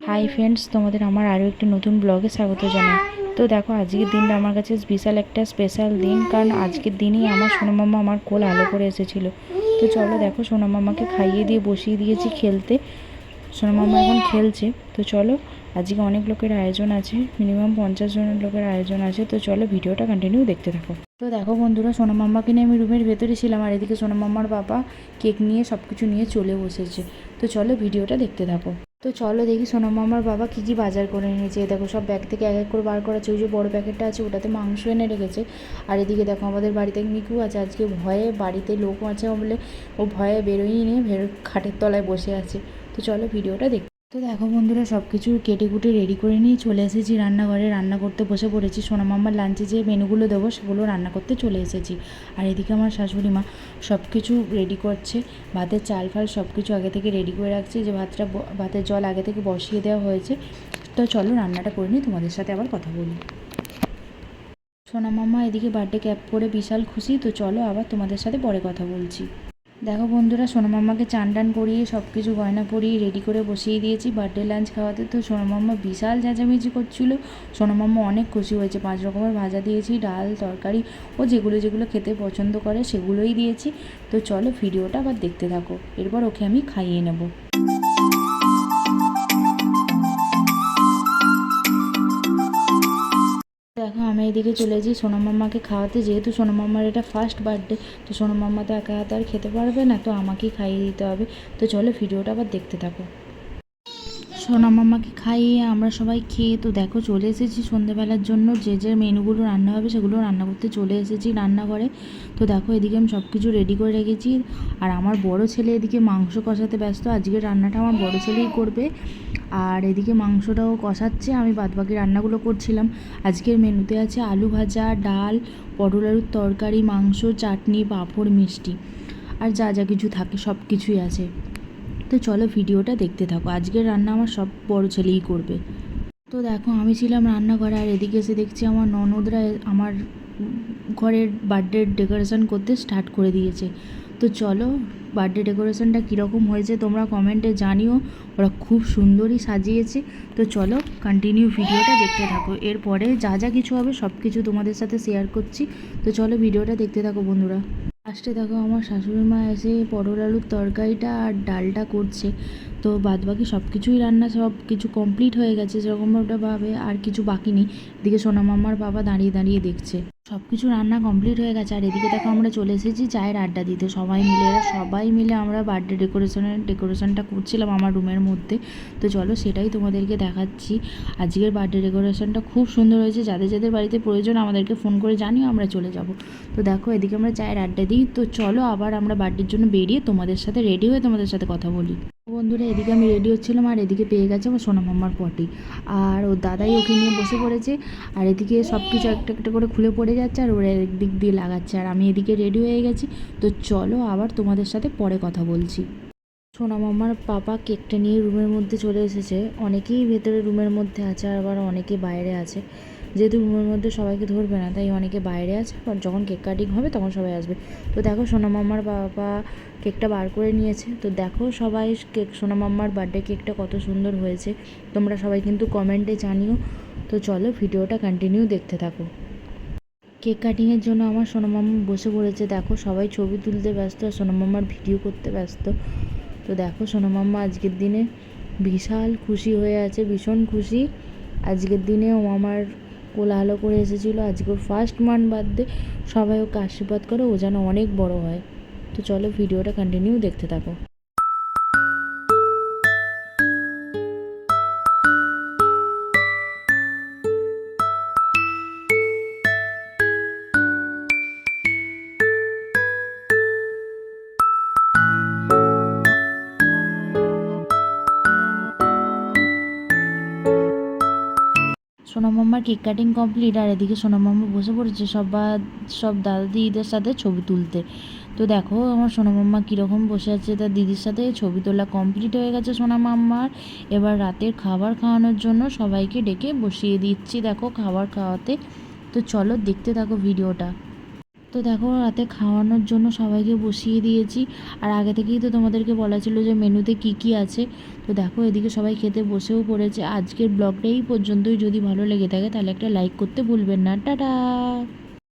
Hi friends, তোমাদের আমার আরও একটি নতুন ব্লগে স্বাগত জানাই। তো দেখো, আজকের দিনটা আমার কাছে বিশাল একটা স্পেশাল দিন, কারণ আজকের দিনই আমার সোনামাম্মা আমার কোল আলো করে এসেছিলো। তো চলো দেখো, সোনামাম্মাকে খাইয়ে দিয়ে বসিয়ে দিয়েছি খেলতে। সোনামাম্মা এখন খেলছে। তো চলো, আজকে অনেক লোকের আয়োজন আছে, মিনিমাম 50 জনের লোকের আয়োজন আছে। তো চলো ভিডিওটা কন্টিনিউ দেখতে থাকো। তো দেখো বন্ধুরা, সোনামাম্মাকে নিয়ে আমি রুমের ভেতরে ছিলাম, আর এদিকে সোনামাম্মার বাবা কেক নিয়ে সব কিছু নিয়ে চলে বসেছে। তো চলো ভিডিওটা দেখতে থাকো। তো চলো দেখি সোনামাম্মার বাবা কী কী বাজার করে এনেছে। দেখো, সব ব্যাগ থেকে এক এক করে বার করা আছে। ওই যে বড়ো প্যাকেটটা আছে, ওটাতে মাংস এনে রেখেছে। আর এদিকে দেখো, আমাদের বাড়িতে মিকু আছে। আজকে ভয়ে বাড়িতে লোক আছে বলে ও ভয়ে বেরোয়ই নিয়ে খাটের তলায় বসে আছে। তো চলো ভিডিওটা দেখ। তো দেখো বন্ধুরা, সব কিছু কেটে কুটে রেডি করে নিয়ে চলে এসেছি রান্নাঘরে। রান্না করতে বসে পড়েছি। সোনামাম্মার লাঞ্চে যে মেনুগুলো দেবো সেগুলো রান্না করতে চলে এসেছি। আর এদিকে আমার শাশুড়ি মা সব কিছু রেডি করছে। ভাতের চাল ফাল সব কিছু আগে থেকে রেডি করে রাখছি। যে ভাতের জল আগে থেকে বসিয়ে দেওয়া হয়েছে। তো চলো রান্নাটা করে নিই, তোমাদের সাথে আবার কথা বলি। সোনামাম্মা এদিকে বার্থডে ক্যাপ করে বিশাল খুশি। তো চলো আবার তোমাদের সাথে পরে কথা বলছি। দেখো বন্ধুরা, সোনামাম্মাকে চান টান করিয়ে সব কিছু গয়না পরিয়ে রেডি করে বসিয়ে দিয়েছি বার্থডে লাঞ্চ খাওয়াতে। তো সোনামাম্মা বিশাল চেঁচামেচি করছিল। সোনামাম্মা অনেক খুশি হয়েছে। 5 রকমের ভাজা দিয়েছি, ডাল তরকারি, ও যেগুলো যেগুলো খেতে পছন্দ করে সেগুলোই দিয়েছি। তো চলো ভিডিওটা আবার দেখতে থাকো, এরপর ওকে আমি খাইয়ে নেব। দেখো, আমি এদিকে চলেছি সোনামাম্মাকে খাওয়াতে। যেহেতু সোনামাম্মার এটা ফার্স্ট বার্থডে, তো সোনামাম্মা তো একা হাতে আর খেতে পারবে না, তো আমাকেই খাইয়ে দিতে হবে। তো চলো ভিডিওটা আবার দেখতে থাকো। সোনামাম্মাকে খাইয়ে আমরা সবাই খেয়ে তো দেখো চলে এসেছি সন্ধ্যেবেলার জন্য। যে যে মেনুগুলো রান্না হবে সেগুলো রান্না করতে চলে এসেছি রান্নাঘরে। তো দেখো, এদিকে আমি সব কিছু রেডি করে রেখেছি। আর আমার বড় ছেলে এদিকে মাংস কষাতে ব্যস্ত। আজকের রান্নাটা আমার বড় ছেলেই করবে। আর এদিকে মাংসটাও কষাচ্ছে, আমি বাদবাকি রান্নাগুলো করছিলাম। আজকের মেনুতে আছে আলু ভাজা, ডাল, পটল আলুর তরকারি, মাংস, চাটনি, পাঁপড়, মিষ্টি, আর যা যা কিছু থাকে সব কিছুই আছে। তো চলো ভিডিওটা দেখতে থাকো। আজকের রান্না আমার সব বড় ছেলেই করবে। তো দেখো, আমি ছিলাম রান্নাঘরে, আর এদিকে এসে দেখছি আমার ননদরা আমার ঘরের বার্থডে ডেকোরেশন করতে স্টার্ট করে দিয়েছে। তো চলো, বার্থডে ডেকোরেশনটা কীরকম হয়েছে তোমরা কমেন্টে জানিও। ওরা খুব সুন্দরই সাজিয়েছে। তো চলো কন্টিনিউ ভিডিওটা দেখতে থাকো, এরপরে যা যা কিছু হবে সব কিছু তোমাদের সাথে শেয়ার করছি। তো চলো ভিডিওটা দেখতে থাকো বন্ধুরা। লাস্টে দেখো, আমার শাশুড়ি মা এসে পটল আলুর তরকারিটা আর ডালটা করছে। তো বাদবাকি সব কিছুই রান্না সব কিছু কমপ্লিট হয়ে গেছে সেরকমভাবে, আর কিছু বাকি নেই। এদিকে সোনামাম্মার বাবা দাঁড়িয়ে দাঁড়িয়ে দেখছে। সব কিছু রান্না কমপ্লিট হয়ে গেছে। আর এদিকে দেখো, আমরা চলে এসেছি চায়ের আড্ডা দিতে সবাই মিলে আমরা বার্থডে ডেকোরেশনটা করছিলাম আমার রুমের মধ্যে। তো চলো সেটাই তোমাদেরকে দেখাচ্ছি। আজকের বার্থডে ডেকোরেশনটা খুব সুন্দর হয়েছে। যাদের যাদের বাড়িতে প্রয়োজন আমাদেরকে ফোন করে জানিও, আমরা চলে যাব। তো দেখো, এদিকে আমরা চায়ের আড্ডা দিই। তো চলো আবার আমরা বার্থডের জন্য বেরিয়ে তোমাদের সাথে রেডি হয়ে তোমাদের সাথে কথা বলি। বন্ধুরা, এদিকে আমি রেডি হচ্ছিলাম, আর এদিকে পেয়ে গেছে আমার সোনামাম্মার পটি, আর ওর দাদাই ওকে নিয়ে বসে পড়েছে। আর এদিকে সব কিছু একটা একটা করে খুলে পড়ে যাচ্ছে, আর ওরা একদিক দিয়ে লাগাচ্ছে, আর আমি এদিকে রেডি হয়ে গেছি। তো চলো আবার তোমাদের সাথে পরে কথা বলছি। সোনামাম্মার পাপা কেকটা নিয়ে রুমের মধ্যে চলে এসেছে। অনেকেই ভেতরে রুমের মধ্যে আছে, আর আবার অনেকে বাইরে আছে। যেহেতু রুমের মধ্যে সবাইকে ধরবে না, তাই অনেকে বাইরে আছে। আর যখন কেক কাটিং হবে তখন সবাই আসবে। তো দেখো, সোনামাম্মার বাবা কেকটা বার করে নিয়েছে। তো দেখো সবাই, সোনামাম্মার বার্থডে কেকটা কত সুন্দর হয়েছে। তোমরা সবাই কিন্তু কমেন্টে জানিও। তো চলো ভিডিওটা কন্টিনিউ দেখতে থাকো। কেক কাটিংয়ের জন্য আমার সোনামাম্মা বসে পড়েছে। দেখো, সবাই ছবি তুলতে ব্যস্ত, আর সোনামাম্মার ভিডিও করতে ব্যস্ত। তো দেখো, সোনামাম্মা আজকের দিনে বিশাল খুশি হয়ে আছে, ভীষণ খুশি। আজকের দিনে ও আমার কোলাহল করে এসেছিলো। আজকে ওর ফার্স্ট বার্থডে। সবাই ওকে আশীর্বাদ করে ও যেন অনেক বড় হয়। তো চলো ভিডিওটা কন্টিনিউ দেখতে থাকো। সোনামাম্মার কেক কাটিং কমপ্লিট, আর এদিকে সোনামাম্মা বসে পড়েছে সব দাদা দিদিদের সাথে ছবি তুলতে। তো দেখো আমার সোনামাম্মা কীরকম বসে আছে, তার দিদির সাথে ছবি তোলা কমপ্লিট হয়ে গেছে সোনামাম্মার। এবার রাতের খাবার খাওয়ানোর জন্য সবাইকে ডেকে বসিয়ে দিচ্ছি দেখো খাবার খাওয়াতে। তো চলো দেখতে থাকো ভিডিওটা। তো দেখো রাতে খাওয়ানোর জন্য সবাইকে বসিয়ে দিয়েছি। আর আগে থেকেই তো তোমাদেরকে বলা ছিল যে মেনুতে কি কি আছে। তো দেখো এদিকে সবাই খেতে বসেও পড়েছে। আজকের ব্লগটা এই পর্যন্তই। যদি ভালো লেগে থাকে তাহলে একটা লাইক করতে ভুলবেন না। টাটা।